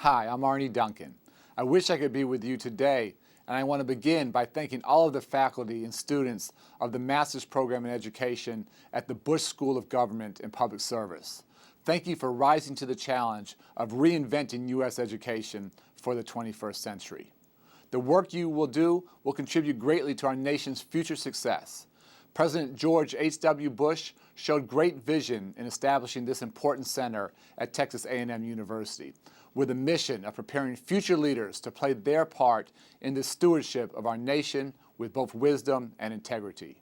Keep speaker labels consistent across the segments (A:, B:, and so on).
A: Hi, I'm Arne Duncan. I wish I could be with you today, and I want to begin by thanking all of the faculty and students of the Master's Program in Education at the Bush School of Government and Public Service. Thank you for rising to the challenge of reinventing U.S. education for the 21st century. The work you will do will contribute greatly to our nation's future success. President George H.W. Bush showed great vision in establishing this important center at Texas A&M University, with a mission of preparing future leaders to play their part in the stewardship of our nation with both wisdom and integrity.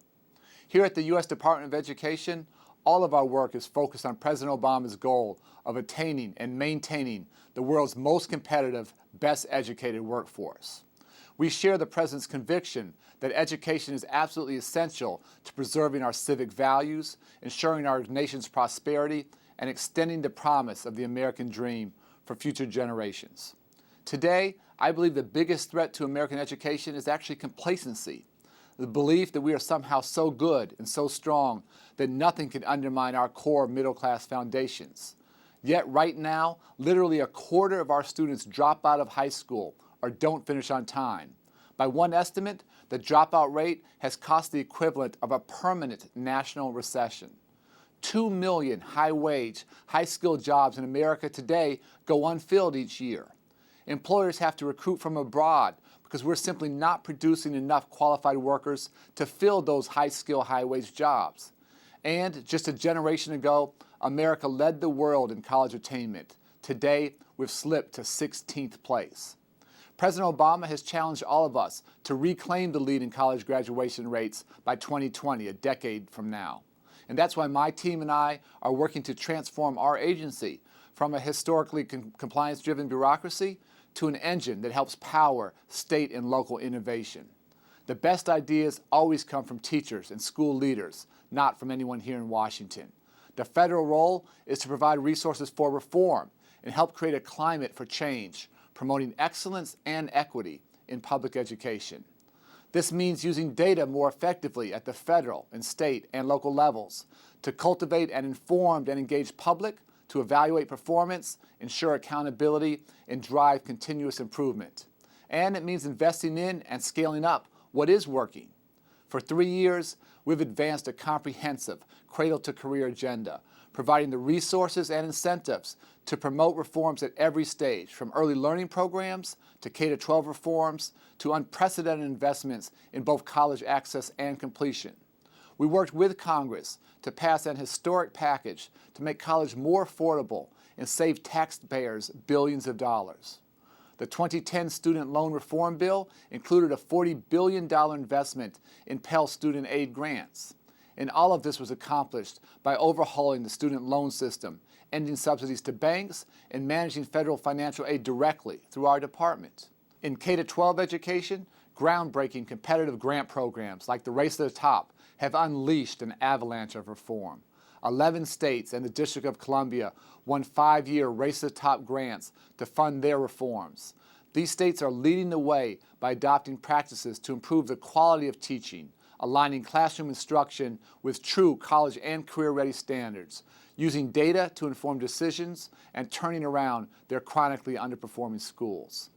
A: Here at the U.S. Department of Education, all of our work is focused on President Obama's goal of attaining and maintaining the world's most competitive, best educated workforce. We share the President's conviction that education is absolutely essential to preserving our civic values, ensuring our nation's prosperity, and extending the promise of the American dream for future generations. Today, I believe the biggest threat to American education is actually complacency, the belief that we are somehow so good and so strong that nothing can undermine our core middle-class foundations. Yet right now, literally a quarter of our students drop out of high school or don't finish on time. By one estimate, the dropout rate has cost the equivalent of a permanent national recession. 2 million high-wage, high-skilled jobs in America today go unfilled each year. Employers have to recruit from abroad because we're simply not producing enough qualified workers to fill those high-skill, high-wage jobs. And just a generation ago, America led the world in college attainment. Today, we've slipped to 16th place. President Obama has challenged all of us to reclaim the lead in college graduation rates by 2020, a decade from now. And that's why my team and I are working to transform our agency from a historically compliance-driven bureaucracy to an engine that helps power state and local innovation. The best ideas always come from teachers and school leaders, not from anyone here in Washington. The federal role is to provide resources for reform and help create a climate for change, promoting excellence and equity in public education. This means using data more effectively at the federal and state and local levels to cultivate an informed and engaged public, to evaluate performance, ensure accountability, and drive continuous improvement. And it means investing in and scaling up what is working. For 3 years, we've advanced a comprehensive cradle-to-career agenda, providing the resources and incentives to promote reforms at every stage, from early learning programs to K-12 reforms to unprecedented investments in both college access and completion. We worked with Congress to pass an historic package to make college more affordable and save taxpayers billions of dollars. The 2010 Student Loan Reform Bill included a $40 billion investment in Pell Student Aid grants. And all of this was accomplished by overhauling the student loan system, ending subsidies to banks, and managing federal financial aid directly through our department. In K-12 education, groundbreaking competitive grant programs like the Race to the Top have unleashed an avalanche of reform. 11 states and the District of Columbia won 5-year Race to the Top grants to fund their reforms. These states are leading the way by adopting practices to improve the quality of teaching, aligning classroom instruction with true college and career-ready standards, using data to inform decisions, and turning around their chronically underperforming schools.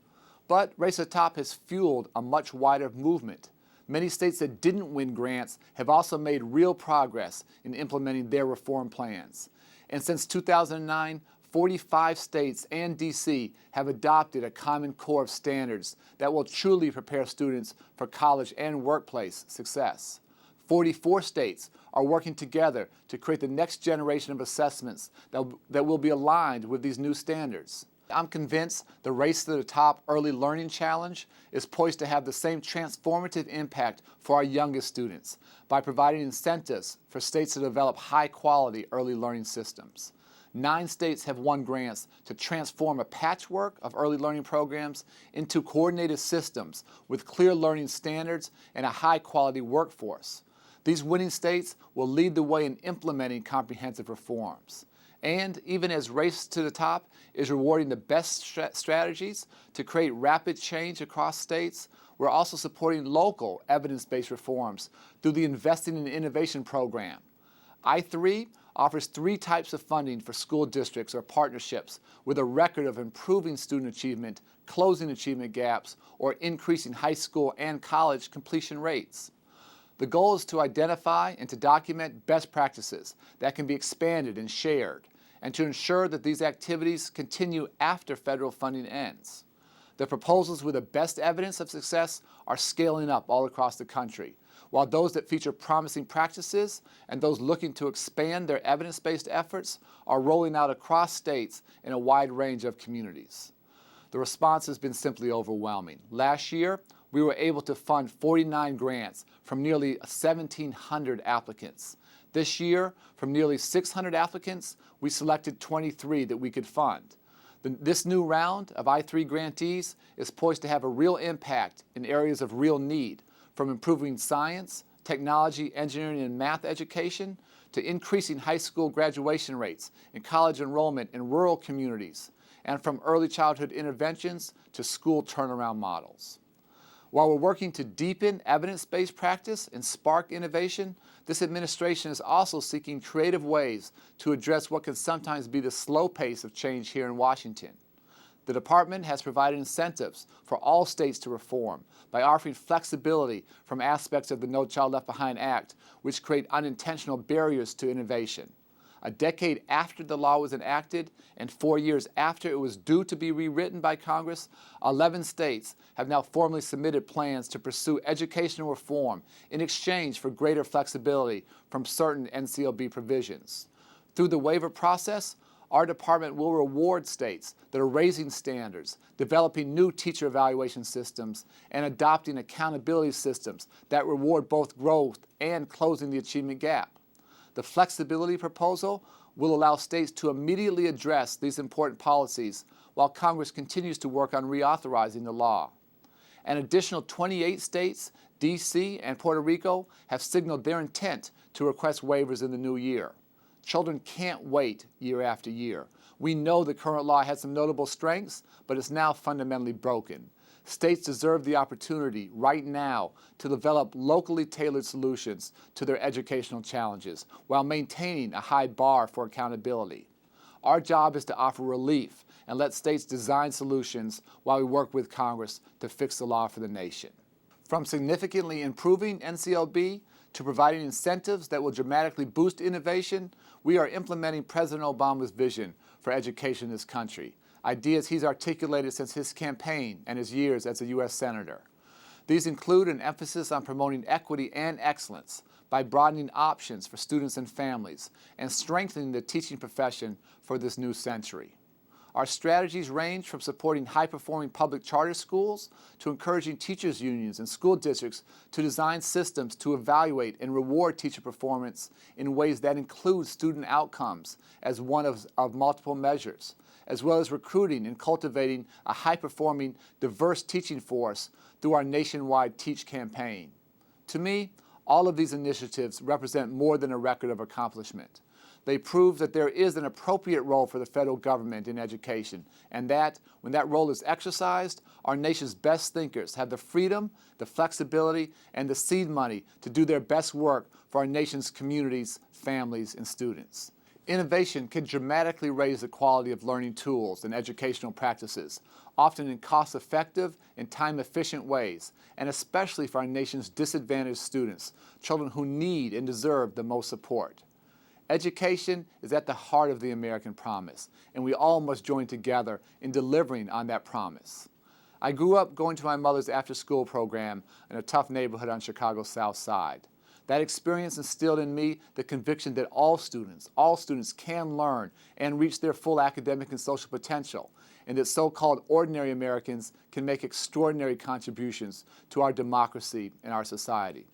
A: But Race to the Top has fueled a much wider movement. Many states that didn't win grants have also made real progress in implementing their reform plans. And since 2009, 45 states and D.C. have adopted a common core of standards that will truly prepare students for college and workplace success. 44 states are working together to create the next generation of assessments that will be aligned with these new standards. I'm convinced the Race to the Top Early Learning Challenge is poised to have the same transformative impact for our youngest students by providing incentives for states to develop high-quality early learning systems. 9 states have won grants to transform a patchwork of early learning programs into coordinated systems with clear learning standards and a high-quality workforce. These winning states will lead the way in implementing comprehensive reforms. And even as Race to the Top is rewarding the best strategies to create rapid change across states, we're also supporting local evidence-based reforms through the Investing in Innovation program. I3 offers 3 types of funding for school districts or partnerships with a record of improving student achievement, closing achievement gaps, or increasing high school and college completion rates. The goal is to identify and to document best practices that can be expanded and shared, and to ensure that these activities continue after federal funding ends. The proposals with the best evidence of success are scaling up all across the country, while those that feature promising practices and those looking to expand their evidence-based efforts are rolling out across states in a wide range of communities. The response has been simply overwhelming. Last year, we were able to fund 49 grants from nearly 1,700 applicants. This year, from nearly 600 applicants, we selected 23 that we could fund. This new round of I3 grantees is poised to have a real impact in areas of real need, from improving science, technology, engineering, and math education to increasing high school graduation rates and college enrollment in rural communities, and from early childhood interventions to school turnaround models. While we're working to deepen evidence-based practice and spark innovation, this administration is also seeking creative ways to address what can sometimes be the slow pace of change here in Washington. The department has provided incentives for all states to reform by offering flexibility from aspects of the No Child Left Behind Act, which create unintentional barriers to innovation. A decade after the law was enacted and 4 years after it was due to be rewritten by Congress, 11 states have now formally submitted plans to pursue educational reform in exchange for greater flexibility from certain NCLB provisions. Through the waiver process, our department will reward states that are raising standards, developing new teacher evaluation systems, and adopting accountability systems that reward both growth and closing the achievement gap. The flexibility proposal will allow states to immediately address these important policies while Congress continues to work on reauthorizing the law. An additional 28 states, D.C. and Puerto Rico, have signaled their intent to request waivers in the new year. Children can't wait year after year. We know the current law has some notable strengths, but it's now fundamentally broken. States deserve the opportunity right now to develop locally tailored solutions to their educational challenges while maintaining a high bar for accountability. Our job is to offer relief and let states design solutions while we work with Congress to fix the law for the nation. From significantly improving NCLB to providing incentives that will dramatically boost innovation, we are implementing President Obama's vision for education in this country, ideas he's articulated since his campaign and his years as a U.S. Senator. These include an emphasis on promoting equity and excellence by broadening options for students and families and strengthening the teaching profession for this new century. Our strategies range from supporting high-performing public charter schools to encouraging teachers' unions and school districts to design systems to evaluate and reward teacher performance in ways that include student outcomes as one of multiple measures, as well as recruiting and cultivating a high-performing, diverse teaching force through our nationwide Teach campaign. To me, all of these initiatives represent more than a record of accomplishment. They prove that there is an appropriate role for the federal government in education, and that, when that role is exercised, our nation's best thinkers have the freedom, the flexibility, and the seed money to do their best work for our nation's communities, families, and students. Innovation can dramatically raise the quality of learning tools and educational practices, often in cost-effective and time-efficient ways, and especially for our nation's disadvantaged students, children who need and deserve the most support. Education is at the heart of the American promise, and we all must join together in delivering on that promise. I grew up going to my mother's after-school program in a tough neighborhood on Chicago's South Side. That experience instilled in me the conviction that all students can learn and reach their full academic and social potential, and that so-called ordinary Americans can make extraordinary contributions to our democracy and our society.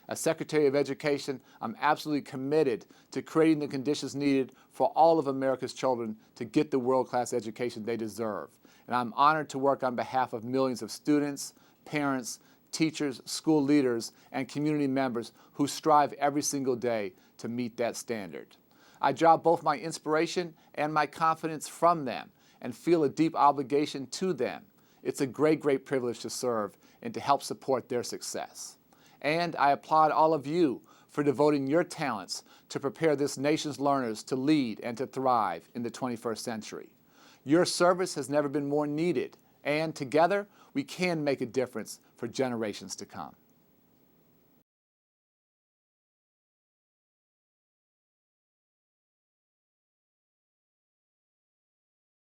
A: As Secretary of Education, I'm absolutely committed to creating the conditions needed for all of America's children to get the world-class education they deserve. And I'm honored to work on behalf of millions of students, parents, teachers, school leaders, and community members who strive every single day to meet that standard. I draw both my inspiration and my confidence from them and feel a deep obligation to them. It's a great, great privilege to serve and to help support their success. And I applaud all of you for devoting your talents to prepare this nation's learners to lead and to thrive in the 21st century. Your service has never been more needed, and together we can make a difference for generations to come.